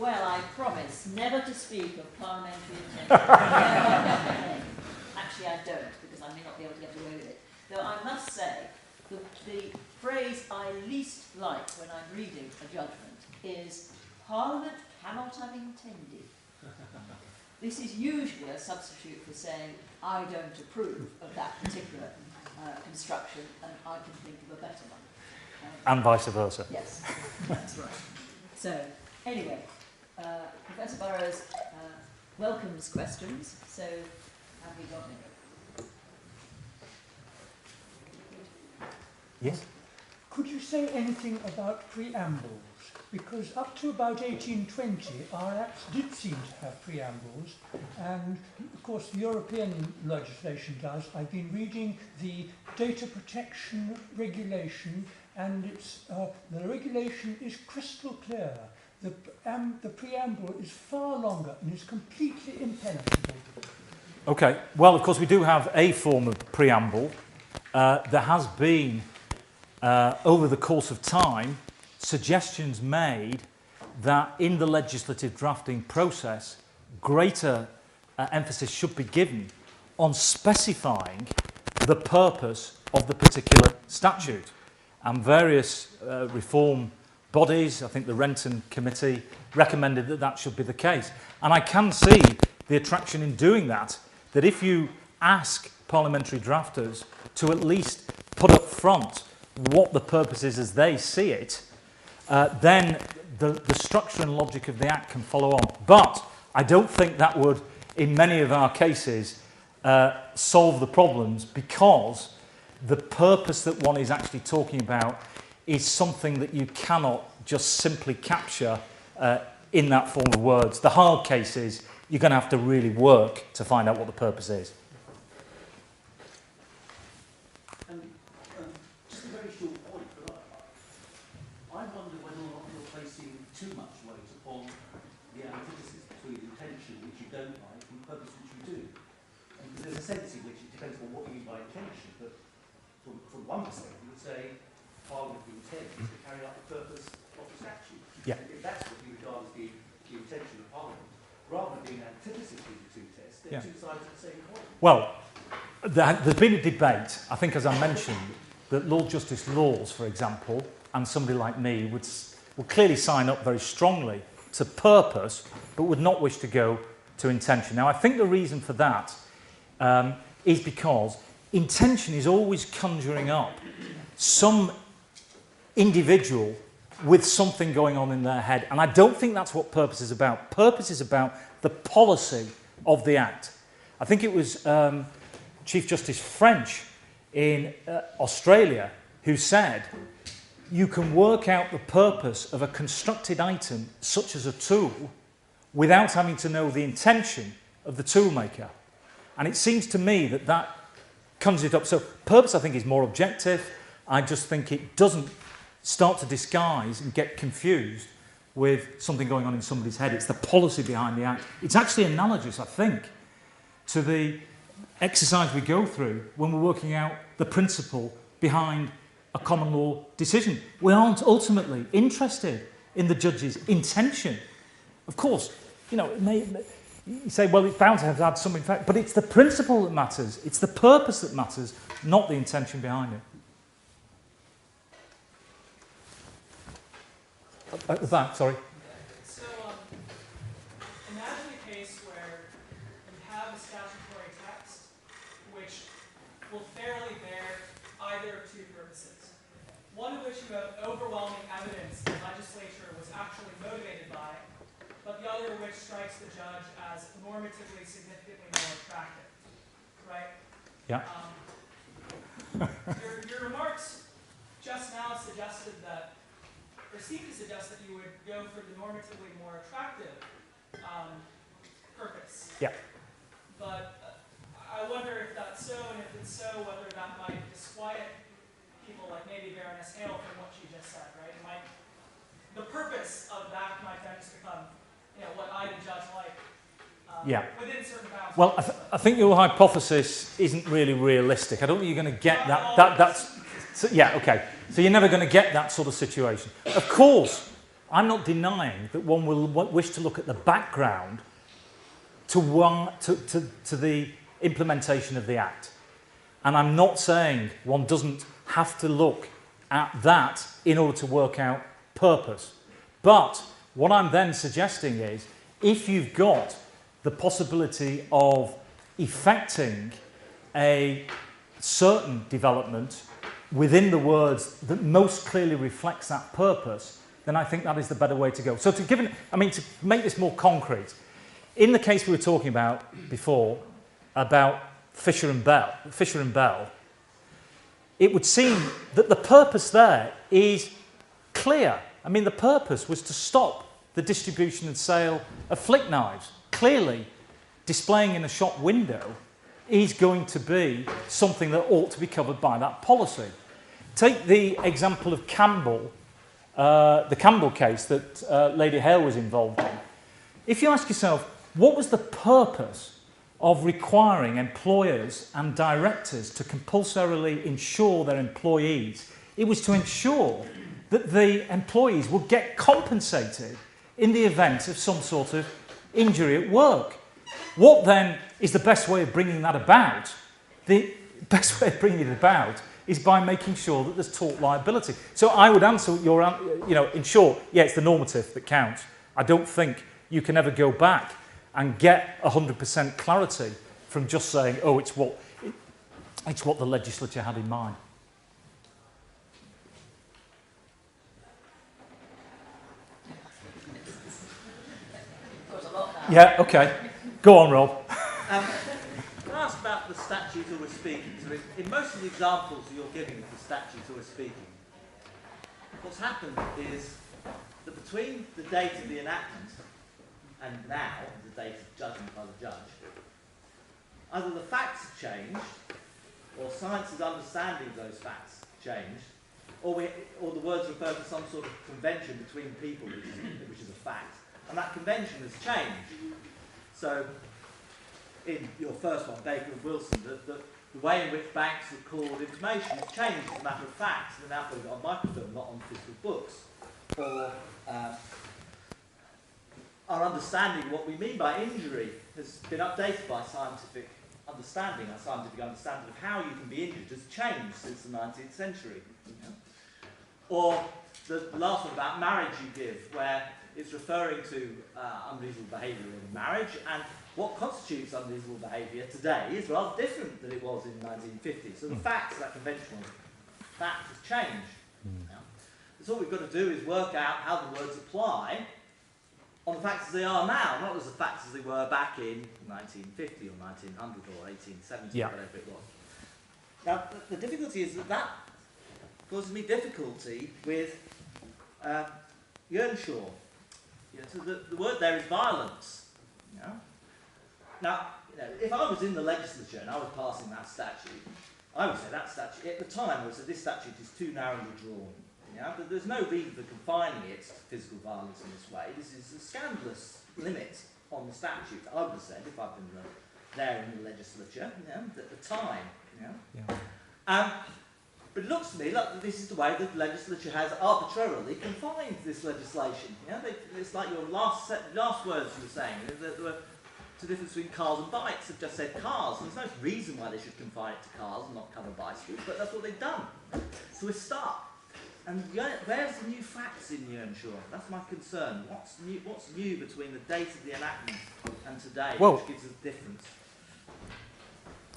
Well, I promise never to speak of parliamentary intention. Actually, I don't, because I may not be able to get away with it. Though I must say, the phrase I least like when I'm reading a judgment is, Parliament cannot have intended. This is usually a substitute for saying, I don't approve of that particular construction, and I can think of a better one. And vice versa. Yes, that's right. So, anyway, Professor Burrows welcomes questions, so have we got any? Yes? Could you say anything about preambles? Because up to about 1820, our acts did seem to have preambles, and of course the European legislation does. I've been reading the data protection regulation, and it's, the regulation is crystal clear. The preamble is far longer and is completely impenetrable. Okay, well, of course, we do have a form of preamble. There has been, over the course of time, suggestions made that in the legislative drafting process, greater emphasis should be given on specifying the purpose of the particular statute. And various reform bodies, I think the Renton Committee, recommended that that should be the case. And I can see the attraction in doing that, that if you ask parliamentary drafters to at least put up front what the purpose is as they see it, then the structure and logic of the Act can follow on. But I don't think that would, in many of our cases, solve the problems, because the purpose that one is actually talking about is something that you cannot just simply capture in that form of words. The hard cases, you're going to have to really work to find out what the purpose is. Just a very short point, but I wonder whether or not you're placing too much weight upon the antithesis between intention, which you don't like, and purpose, which you do. And there's a sense in which it depends on what you mean by intention, but from one perspective, you would say Parliament intends to carry out the purpose of the statute. Yeah. If that's what you regard as the intention of Parliament, rather than being an antithesis between the two tests, they're two sides of the same coin. Well, there's been a debate, I think, as I mentioned, that Lord Justice Laws, for example, and somebody like me would clearly sign up very strongly to purpose, but would not wish to go to intention. Now, I think the reason for that is because intention is always conjuring up some individual with something going on in their head. And I don't think that's what purpose is about. Purpose is about the policy of the Act. I think it was Chief Justice French in Australia who said, you can work out the purpose of a constructed item, such as a tool, without having to know the intention of the toolmaker. And it seems to me that that conjures it up. So purpose, I think, is more objective. I just think it doesn't start to disguise and get confused with something going on in somebody's head. It's the policy behind the Act. It's actually analogous, I think, to the exercise we go through when we're working out the principle behind a common law decision. We aren't ultimately interested in the judge's intention. Of course, you know, you say, well, it's bound to have had some effect, but it's the principle that matters. It's the purpose that matters, not the intention behind it. At the back, sorry. So, imagine a case where you have a statutory text which will fairly bear either of two purposes. One of which you have overwhelming evidence the legislature was actually motivated by, but the other which strikes the judge as normatively significantly more attractive, right? Yeah. Your remarks just now suggested that, or seemed to suggest that you would go for the normatively more attractive purpose. Yeah. But I wonder if that's so, and if it's so, whether that might disquiet people like maybe Baroness Hale from what she just said, right? The purpose of that might then just become, you know, what I, the judge, like within certain bounds. Well, I think your hypothesis isn't really realistic. I don't think you're going to get that. So, yeah, okay. So you're never going to get that sort of situation. Of course, I'm not denying that one will wish to look at the background to the implementation of the Act. And I'm not saying one doesn't have to look at that in order to work out purpose. But what I'm then suggesting is, if you've got the possibility of effecting a certain development within the words that most clearly reflects that purpose, then I think that is the better way to go. So to make this more concrete, in the case we were talking about before, about Fisher and Bell, it would seem that the purpose there is clear. I mean, the purpose was to stop the distribution and sale of flick knives. Clearly, displaying in a shop window is going to be something that ought to be covered by that policy. Take the example of Campbell, the Campbell case that Lady Hale was involved in. If you ask yourself, what was the purpose of requiring employers and directors to compulsorily insure their employees? It was to ensure that the employees would get compensated in the event of some sort of injury at work. What then is the best way of bringing that about? The best way of bringing it about is by making sure that there's tort liability. So I would answer your, in short, yeah, it's the normative that counts. I don't think you can ever go back and get 100% clarity from just saying, oh, it's what the legislature had in mind. Yeah, okay. Go on, Rob. Can I ask about the statute that we're speaking to? In most of the examples you're giving of the statute that we're speaking, what's happened is that between the date of the enactment and now, the date of judgment by the judge, either the facts have changed, or science's understanding of those facts changed, or the words refer to some sort of convention between people, which is a fact, and that convention has changed. So, in your first one, Baker and Wilson, the way in which banks record information has changed as a matter of fact. They're now putting it on microfilm, not on physical books. Or our understanding of what we mean by injury has been updated by scientific understanding. Our scientific understanding of how you can be injured has changed since the 19th century. Or the last one about marriage you give, where it's referring to unreasonable behaviour in marriage, and what constitutes unreasonable behaviour today is rather different than it was in 1950. So the facts, that conventional fact, has changed. So all we've got to do is work out how the words apply on the facts as they are now, not as the facts as they were back in 1950 or 1900 or 1870, whatever it was. Now, the difficulty is that causes me difficulty with Earnshaw. So the word there is violence. Now, if I was in the legislature and I was passing that statute, I would say that statute, at the time, I would say this statute is too narrowly drawn. But there's no reason for confining it to physical violence in this way. This is a scandalous limit on the statute, I would have said, if I'd been there in the legislature at the time. But it looks to me like this is the way the legislature has arbitrarily confined this legislation. It's like your last words you were saying. There were the difference between cars and bikes. Have just said cars. And there's no reason why they should confine it to cars and not cover bicycles, but that's what they've done. So we're stuck. And where's the new facts in Earnshaw? That's my concern. What's new between the date of the enactment and today, which gives us a difference?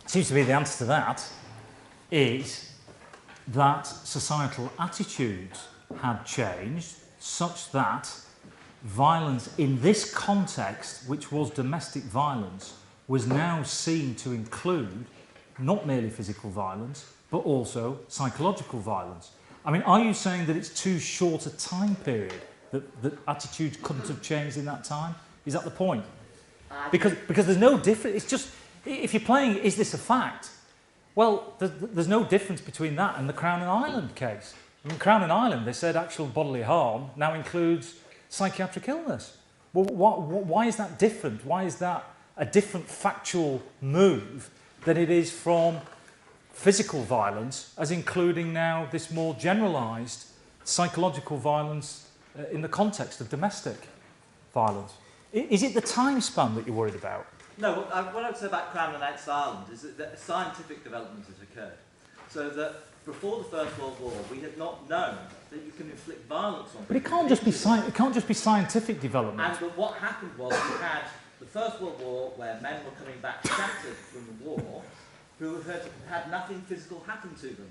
Seems to be the answer to that is that societal attitudes had changed such that violence in this context, which was domestic violence, was now seen to include not merely physical violence, but also psychological violence. I mean, are you saying that it's too short a time period, that attitudes couldn't have changed in that time? Is that the point? Because there's no difference. It's just, if you're playing, is this a fact? Well, there's no difference between that and the Crown and Ireland case. In Crown and Ireland, they said actual bodily harm now includes psychiatric illness. Well, why is that different? Why is that a different factual move than it is from physical violence as including now this more generalised psychological violence in the context of domestic violence. Is it the time span that you're worried about? No, what I would say about Crown and Outs Ireland is that a scientific development has occurred. So that before the First World War, we had not known that you can inflict violence on people. But it can't just be scientific development. And what happened was we had the First World War where men were coming back shattered from the war who had nothing physical happen to them.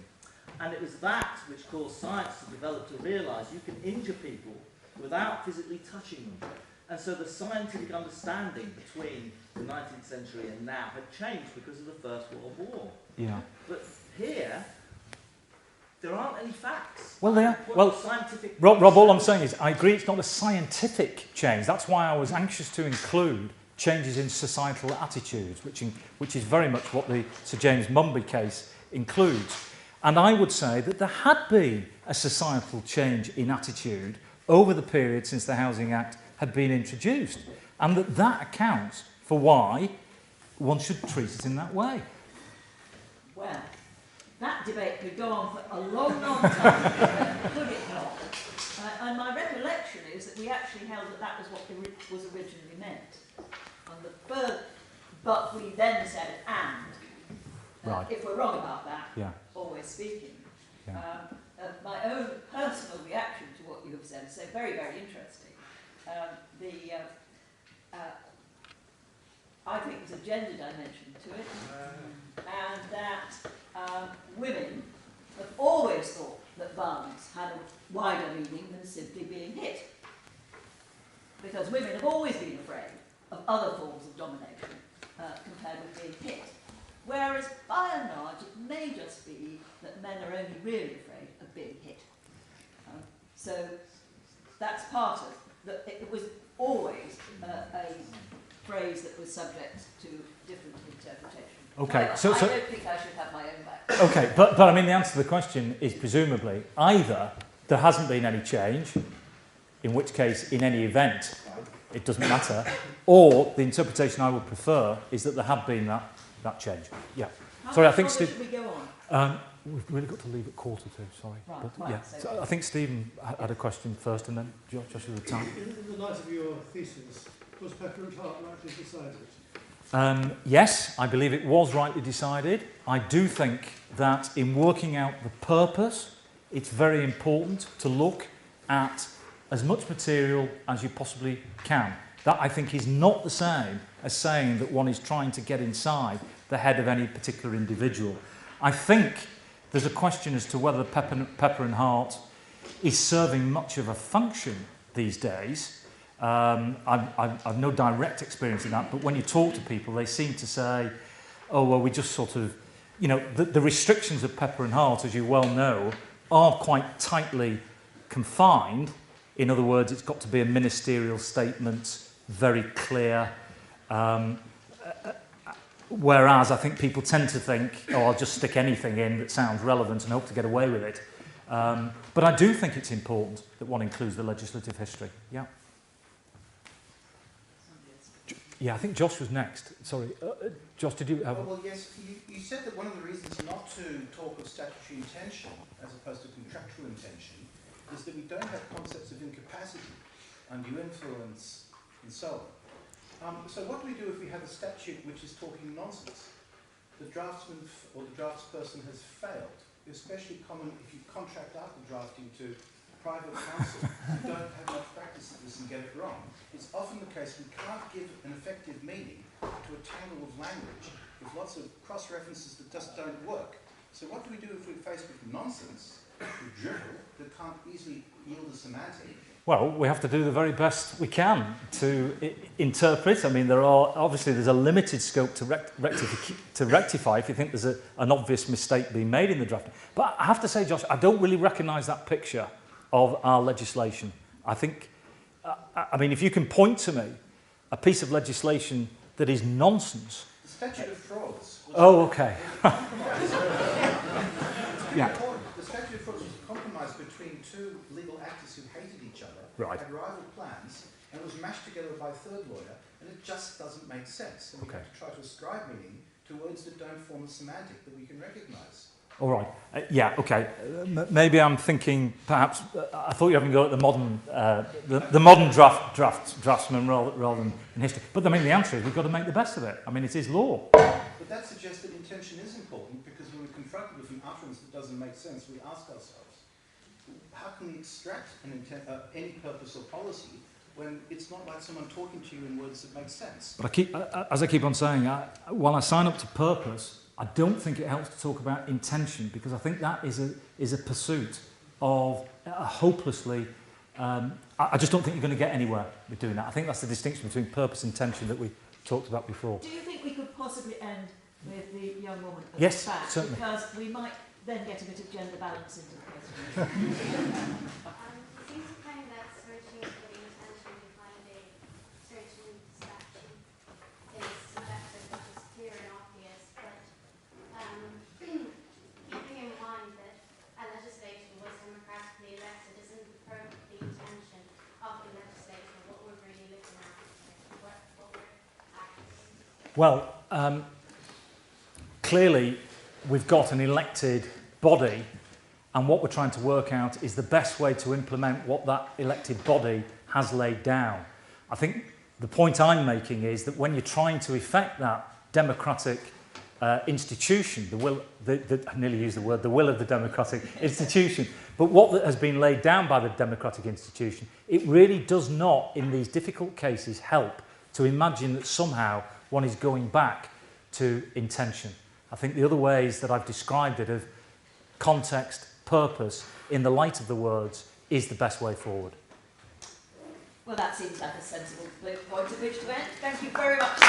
And it was that which caused science to develop to realise you can injure people without physically touching them. And so the scientific understanding between the 19th century and now had changed because of the First World War. Yeah. But here, there aren't any facts. Well, they are. What Well, scientific Rob, all I'm saying is I agree it's not a scientific change. That's why I was anxious to include changes in societal attitudes, which is very much what the Sir James Mumby case includes. And I would say that there had been a societal change in attitude over the period since the Housing Act had been introduced, and that accounts for why one should treat it in that way. Well, that debate could go on for a long, long time, could it not? And my recollection is that we actually held that that was what was originally meant. But we then said, and, Right. if we're wrong about that, Yeah. always speaking. Yeah. My own personal reaction to what you have said is so very, very interesting. I think there's a gender dimension to it, and that women have always thought that violence had a wider meaning than simply being hit. Because women have always been afraid of other forms of domination compared with being hit. Whereas, by and large, it may just be that men are only really afraid of being hit. So that's part of that. It was always a phrase that was subject to different interpretation. Okay, However, so I don't think I should have my own back. okay, but I mean the answer to the question is presumably either there hasn't been any change, in which case in any event it doesn't matter, or the interpretation I would prefer is that there have been that change. Yeah. How Sorry, I much think longer Steve. should we go on? We've really got to leave at 1:45. Sorry. Right, But, right, yeah. so- So I think Stephen had a question first, and then Joshua the time. In the light of your thesis, was Pepper and Hart rightly decided? Yes, I believe it was rightly decided. I do think that in working out the purpose, it's very important to look at as much material as you possibly can. That, I think, is not the same as saying that one is trying to get inside the head of any particular individual. I think there's a question as to whether Pepper and Hart is serving much of a function these days. I've no direct experience in that, but when you talk to people, they seem to say, oh, well, we just sort of, you know, the restrictions of Pepper and Hart, as you well know, are quite tightly confined. In other words, it's got to be a ministerial statement, very clear. Whereas I think people tend to think, oh, I'll just stick anything in that sounds relevant and hope to get away with it. But I do think it's important that one includes the legislative history. Yeah. Yeah, I think Josh was next. Sorry. Josh, did you have... Well, yes, you said that one of the reasons not to talk of statutory intention as opposed to contractual intention is that we don't have concepts of incapacity, undue influence, and so on. So what do we do if we have a statute which is talking nonsense? The draftsman or the draftsperson has failed. Especially common if you contract out the drafting to private counsel who don't have much practice at this and get it wrong. It's often the case we can't give an effective meaning to a tangle of language with lots of cross-references that just don't work. So what do we do if we're faced with nonsense, with drivel, that can't easily yield a semantic? Well, we have to do the very best we can to interpret. I mean, there's a limited scope to rectify if you think there's an obvious mistake being made in the draft. But I have to say, Josh, I don't really recognise that picture of our legislation. I think, I mean, if you can point to me a piece of legislation that is nonsense. The statute of frauds. Oh, okay. Yeah. The statute of frauds was a compromise between two legal actors who hated each other, Right. had rival plans, and was mashed together by a third lawyer, and it just doesn't make sense. And we Okay. have to try to ascribe meaning to words that don't form a semantic that we can recognise. All right. Yeah. Okay. Maybe I'm thinking. Perhaps I thought you were having a go at the modern, the modern draftsman rather than in history. But I mean, the answer is we've got to make the best of it. I mean, it is law. But that suggests that intention is important, because when we're confronted with an utterance that doesn't make sense, we ask ourselves, how can we extract any purpose or policy when it's not like someone talking to you in words that make sense? But as I keep on saying, while I sign up to purpose, I don't think it helps to talk about intention, because I think that is a pursuit of a hopelessly. I just don't think you're going to get anywhere with doing that. I think that's the distinction between purpose and intention that we talked about before. Do you think we could possibly end with the young woman at Yes, the back? certainly. Because we might then get a bit of gender balance into the question. It seems to claim that searching for the intention behind a searching statute is subjective, which is clear and obvious, but keeping in mind that a legislation was democratically elected, isn't the intention of the legislation what we're really looking at, what we're acting? Well, clearly we've got an elected body, and what we're trying to work out is the best way to implement what that elected body has laid down. I think the point I'm making is that when you're trying to effect that democratic institution, I nearly used the word, the will of the democratic institution, but what has been laid down by the democratic institution, it really does not, in these difficult cases, help to imagine that somehow one is going back to intention. I think the other ways that I've described it of context, purpose, in the light of the words, is the best way forward. Well, that seems like a sensible point at which to end. Thank you very much.